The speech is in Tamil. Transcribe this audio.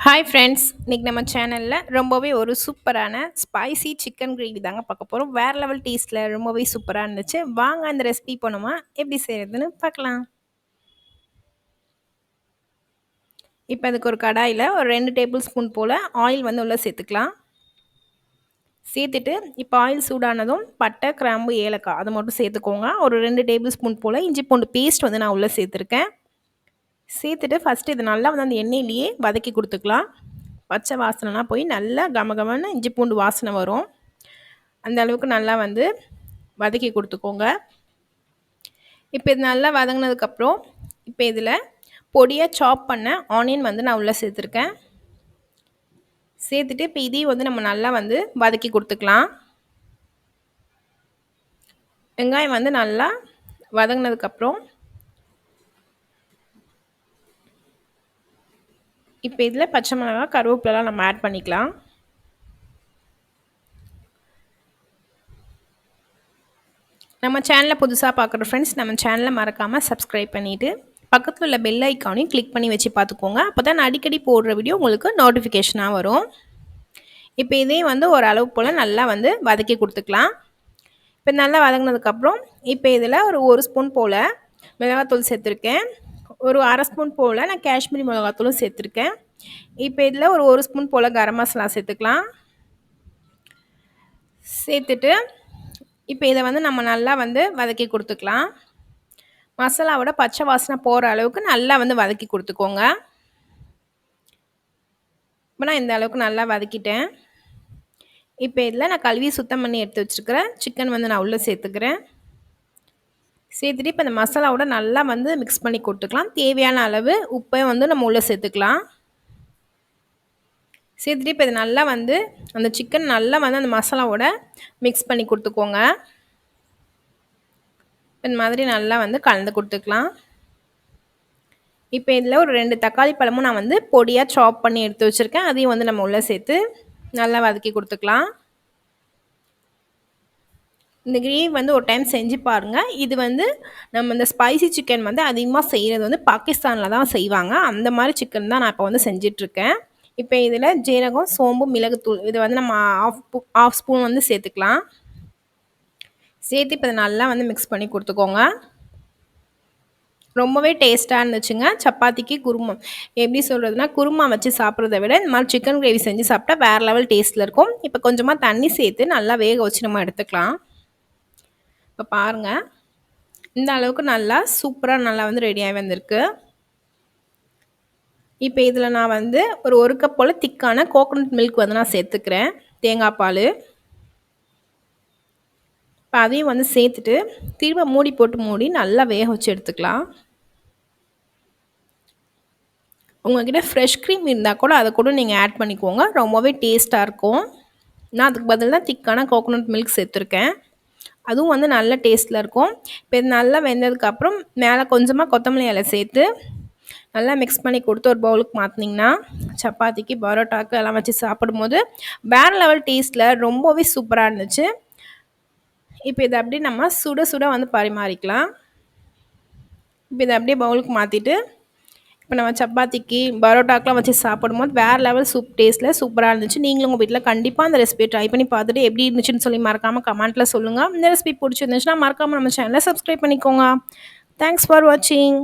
ஹாய் ஃப்ரெண்ட்ஸ், இன்னைக்கு நம்ம சேனலில் ரொம்பவே ஒரு சூப்பரான ஸ்பைசி சிக்கன் கிரேவி தாங்க பார்க்க போகிறோம். வேறு லெவல் டேஸ்ட்டில் ரொம்பவே சூப்பராக இருந்துச்சு. வாங்க அந்த ரெசிபி போனோமா எப்படி செய்கிறதுன்னு பார்க்கலாம். இப்போ அதுக்கு ஒரு கடாயில் ஒரு 2 டேபிள் ஸ்பூன் போல் ஆயில் வந்து உள்ளே சேர்த்துக்கலாம். சேர்த்துட்டு இப்போ ஆயில் சூடானதும் பட்டை, கிராம்பு, ஏலக்காய் அதை மட்டும் சேர்த்துக்கோங்க. ஒரு 2 டேபிள் ஸ்பூன் போல் இஞ்சி பூண்டு பேஸ்ட் வந்து நான் உள்ளே சேர்த்துருக்கேன். சேர்த்துட்டு ஃபஸ்ட்டு இது நல்லா வந்து அந்த எண்ணெயிலேயே வதக்கி கொடுத்துக்கலாம். பச்சை வாசனைலாம் போய் நல்லா கமகமன்னு இஞ்சி பூண்டு வாசனை வரும். அந்த அளவுக்கு நல்லா வந்து வதக்கி கொடுத்துக்கோங்க. இப்போ இது நல்லா வதங்கினதுக்கப்புறம் இப்போ இதில் பொடியாக சாப் பண்ண ஆனியன் வந்து நான் உள்ளே சேர்த்துருக்கேன். சேர்த்துட்டு இப்போ இதையும் வந்து நம்ம நல்லா வந்து வதக்கி கொடுத்துக்கலாம். வெங்காயம் வந்து நல்லா வதங்கினதுக்கப்புறம் இப்போ இதில் பச்சை மிளகாய், கருவேப்பிலலாம் நம்ம ஆட் பண்ணிக்கலாம். நம்ம சேனலை புதுசாக பார்க்குற ஃப்ரெண்ட்ஸ் நம்ம சேனலை மறக்காமல் சப்ஸ்கிரைப் பண்ணிவிட்டு பக்கத்தில் உள்ள பெல் ஐக்கானையும் கிளிக் பண்ணி வச்சு பார்த்துக்கோங்க. அப்போ தான் நான் அடிக்கடி போடுற வீடியோ உங்களுக்கு நோட்டிஃபிகேஷனாக வரும். இப்போ இதையும் வந்து ஒரு அளவு போல் நல்லா வந்து வதக்கி கொடுத்துக்கலாம். இப்போ நல்லா வதங்கினதுக்கப்புறம் இப்போ இதில் ஒரு ஸ்பூன் போல் மிளகாத்தூள் சேர்த்துருக்கேன். ஒரு அரை ஸ்பூன் போல் நான் காஷ்மீரி மிளகாத்தூளும் சேர்த்துருக்கேன். இப்போ இதில் ஒரு ஸ்பூன் போல் கரம் மசாலா சேர்த்துக்கலாம். சேர்த்துட்டு இப்போ இதை வந்து நம்ம நல்லா வந்து வதக்கி கொடுத்துக்கலாம். மசாலாவோட பச்சை வாசனை போகிற அளவுக்கு நல்லா வந்து வதக்கி கொடுத்துக்கோங்க. இப்போ நான் இந்த அளவுக்கு நல்லா வதக்கிட்டேன். இப்போ இதில் நான் கழுவி சுத்தம் பண்ணி எடுத்து வச்சுருக்கிறேன் சிக்கன் வந்து நான் உள்ளே சேர்த்துக்கிறேன். சேர்த்துட்டு இப்போ இந்த மசாலாவோட நல்லா வந்து மிக்ஸ் பண்ணி கொடுத்துக்கலாம். தேவையான அளவு உப்பை வந்து நம்ம உள்ளே சேர்த்துக்கலாம். சேர்த்துட்டு இப்போ இது நல்லா வந்து அந்த சிக்கன் நல்லா வந்து அந்த மசாலாவோட மிக்ஸ் பண்ணி கொடுத்துக்கோங்க. இந்த மாதிரி நல்லா வந்து கலந்து கொடுத்துக்கலாம். இப்போ இதில் ஒரு 2 தக்காளி பழமும் நான் வந்து பொடியாக சாப் பண்ணி எடுத்து வச்சுருக்கேன். அதையும் வந்து நம்ம உள்ளே சேர்த்து நல்லா வதக்கி கொடுத்துக்கலாம். இந்த கிரேவி வந்து ஒரு டைம் செஞ்சு பாருங்கள். இது வந்து நம்ம இந்த ஸ்பைசி சிக்கன் வந்து அதிகமாக செய்கிறது வந்து பாகிஸ்தானில் தான் செய்வாங்க. அந்த மாதிரி சிக்கன் தான் நான் இப்போ வந்து செஞ்சிட்ருக்கேன். இப்போ இதில் ஜீரகம், சோம்பு, மிளகுத்தூள் இது வந்து நம்ம ஆஃப் ஸ்பூன் வந்து சேர்த்துக்கலாம். சேர்த்து இப்போ நல்லா வந்து மிக்ஸ் பண்ணி கொடுத்துக்கோங்க. ரொம்பவே டேஸ்ட்டாக இருந்துச்சுங்க. சப்பாத்திக்கு குருமா எப்படி சொல்கிறதுனா குருமா வச்சு சாப்பிட்றத விட இந்த மாதிரி சிக்கன் கிரேவி செஞ்சு சாப்பிட்டா வேறு லெவல் டேஸ்ட்டில் இருக்கும். இப்போ கொஞ்சமாக தண்ணி சேர்த்து நல்லா வேக வச்சு நம்ம எடுத்துக்கலாம். இப்போ பாருங்கள், இந்த அளவுக்கு நல்லா சூப்பராக நல்லா வந்து ரெடியாகி வந்திருக்கு. இப்போ இதில் நான் வந்து ஒரு கப் போல் திக்கான கோகோனட் மில்க் வந்து நான் சேர்த்துக்கிறேன், தேங்காய் பால். இப்போ அதையும் வந்து சேர்த்துட்டு திரும்ப மூடி நல்லா வேக வச்சு எடுத்துக்கலாம். உங்கள்கிட்ட ஃப்ரெஷ் க்ரீம் இருந்தால் கூட அதை கூட நீங்கள் ஆட் பண்ணிக்கோங்க, ரொம்பவே டேஸ்ட்டாக இருக்கும். நான் அதுக்கு பதிலாக திக்கான கோகோனட் மில்க் சேர்த்துருக்கேன், அதுவும் வந்து நல்ல டேஸ்ட்டில் இருக்கும். இப்போ இது நல்லா வெந்ததுக்கப்புறம் மேலே கொஞ்சமாக கொத்தமல்லி இலை சேர்த்து நல்லா மிக்ஸ் பண்ணி கொடுத்து ஒரு பவுலுக்கு மாற்றினீங்கன்னா சப்பாத்திக்கு, பரோட்டாக்கு எல்லாம் வச்சு சாப்பிடும்போது வேறு லெவல் டேஸ்ட்டில் ரொம்பவே சூப்பராக இருந்துச்சு. இப்போ இதை அப்படியே நம்ம சுட சுட வந்து பரிமாறிக்கலாம். இப்போ இதை அப்படியே பவுலுக்கு மாற்றிட்டு இப்போ நம்ம சப்பாத்திக்கு, பரோட்டாக்கெலாம் வச்சு சாப்பிடும்போது வேறு லெவல் டேஸ்ட்டில் சூப்பராக இருந்துச்சு. நீங்களும் உங்கள் வீட்டில் கண்டிப்பாக அந்த ரெசிபியை ட்ரை பண்ணி பார்த்துட்டு எப்படி இருந்துச்சுன்னு சொல்லி மறக்காமல் கமெண்ட்டில் சொல்லுங்கள். இந்த ரெசிபி பிடிச்சிருந்துச்சுன்னா மறக்காமல் நம்ம சேனலை சப்ஸ்கிரைப் பண்ணிக்கோங்க. தேங்க்ஸ் ஃபார் வாட்சிங்.